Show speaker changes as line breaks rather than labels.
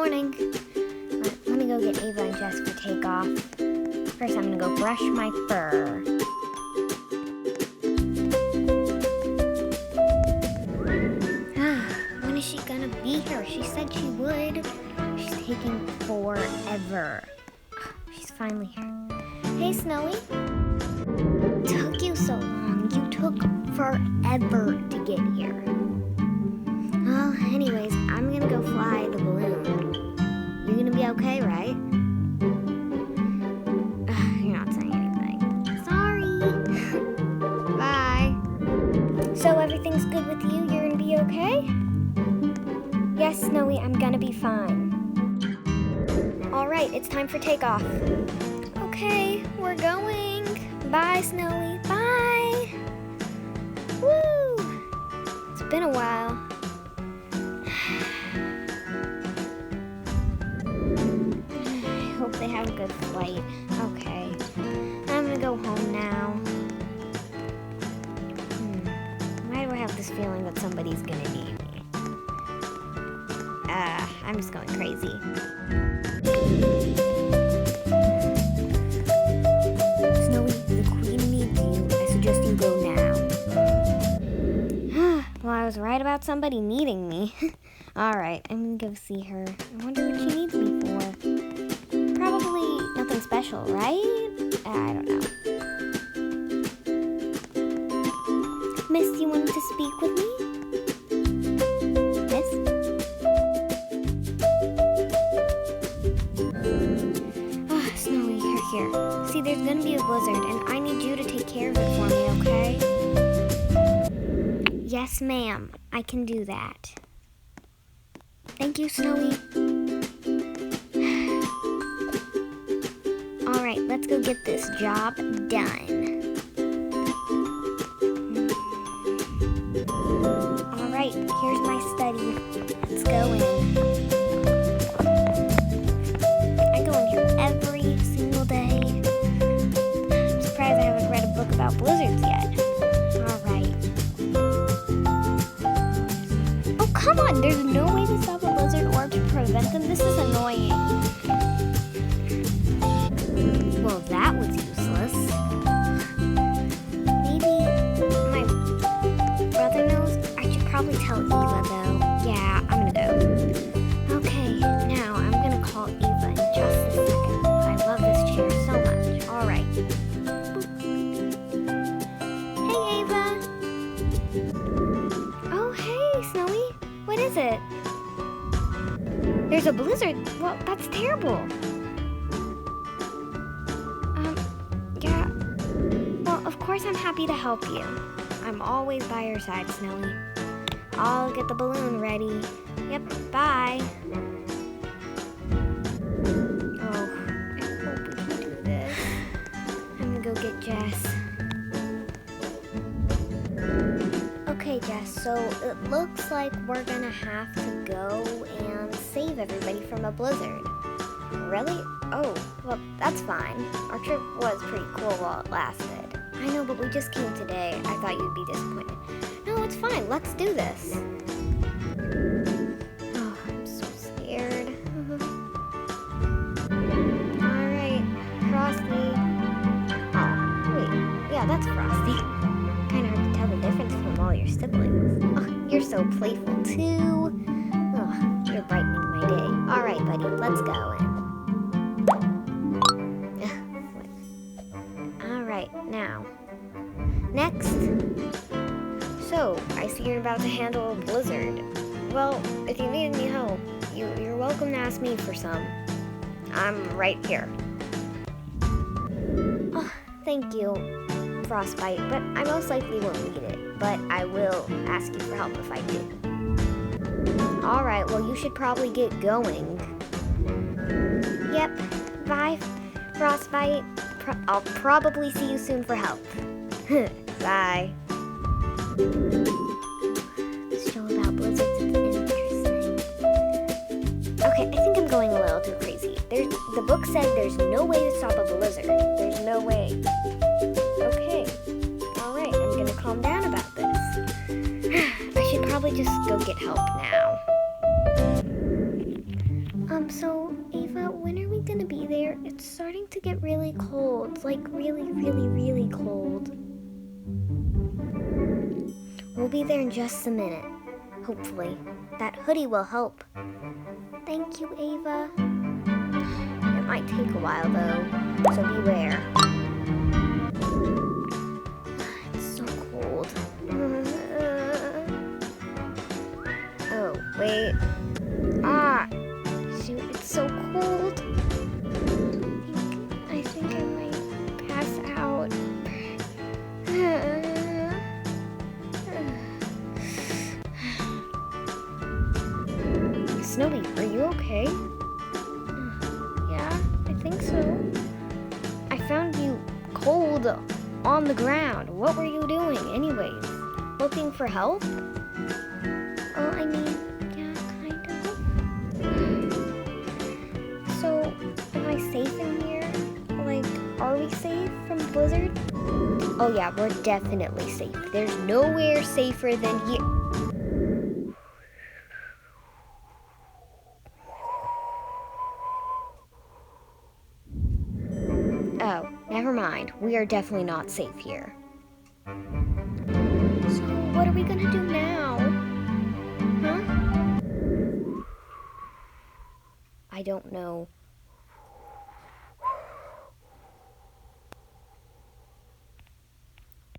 morning. Let me go get Ava and Jess for takeoff. First, I'm gonna go brush my fur. When is she gonna be here? She said she would. She's taking forever. She's finally here. Hey, Snowy. Took you so long. You took forever to get here. Well, anyways, I'm gonna go fly the balloon. You're gonna be okay, right? You're not saying anything. Sorry. Bye. So everything's good with you? You're gonna be okay? Yes, Snowy, I'm gonna be fine. All right, it's time for takeoff. Okay, we're going. Bye, Snowy. Bye. Woo! It's been a while. I hope they have a good flight. Okay, I'm gonna go home now. Why do I have this feeling that somebody's gonna need me? I'm just going crazy. Snowy, the Queen needs you. I suggest you go now. Well, I was right about somebody needing me. Alright, I'm gonna go see her. I wonder what she needs me for. Probably nothing special, right? I don't know. Miss, you wanted to speak with me? Here. See, there's gonna be a blizzard, and I need you to take care of it for me, okay? Yes, ma'am. I can do that. Thank you, Snowy. Alright, let's go get this job done. Alright, here's my study. Let's go in. About blizzards yet. Alright. Oh, come on! There's no way to stop a blizzard or to prevent them. This is annoying. Well, that was useless. Maybe my brother knows? I should probably tell Eva, though. Yeah, I'm gonna go. Okay, now I'm gonna call Eva in just a second. I love this chair so much. Alright. It? There's a blizzard. Well, that's terrible. Yeah. Well, of course I'm happy to help you. I'm always by your side, Snowy. I'll get the balloon ready. Yep, bye. Oh, I hope we can do this. I'm gonna go get Jess. Okay, Jess, so it looks like we're gonna have to go and save everybody from a blizzard. Really? Oh, well, that's fine. Our trip was pretty cool while it lasted. I know, but we just came today. I thought you'd be disappointed. No, it's fine. Let's do this. Oh, I'm so scared. Alright, Frosty. Oh, wait. Yeah, that's Frosty. Kind of hard to tell the difference from all your siblings. Oh, you're so playful, too. Oh, you're brightening my day. All right, buddy, let's go in. All right, now. Next. So, I see you're about to handle a blizzard. Well, if you need any help, you're welcome to ask me for some. I'm right here. Oh, thank you, Frostbite, but I most likely won't need it, but I will ask you for help if I do. Alright, well, you should probably get going. Yep, bye, Frostbite. I'll probably see you soon for help. Bye. This show about blizzards is interesting. Okay, I think I'm going a little too crazy. The book said there's no way to stop a blizzard. There's no way. Okay. Alright, I'm gonna calm down about this. I should probably just go get help now. like really, really, really cold. We'll be there in just a minute. Hopefully. That hoodie will help. Thank you, Ava. It might take a while though, so beware. It's so cold. Oh, wait. Shoot, it's so cold. I think I might pass out. Snowy, are you okay? Yeah, I think so. I found you cold on the ground. What were you doing anyways? Looking for help? I mean, yeah, kind of. So, am I safe in here? Like, are we safe from the blizzard? Oh yeah, we're definitely safe. There's nowhere safer than here. Oh, never mind. We are definitely not safe here. So, what are we gonna do now? Huh? I don't know.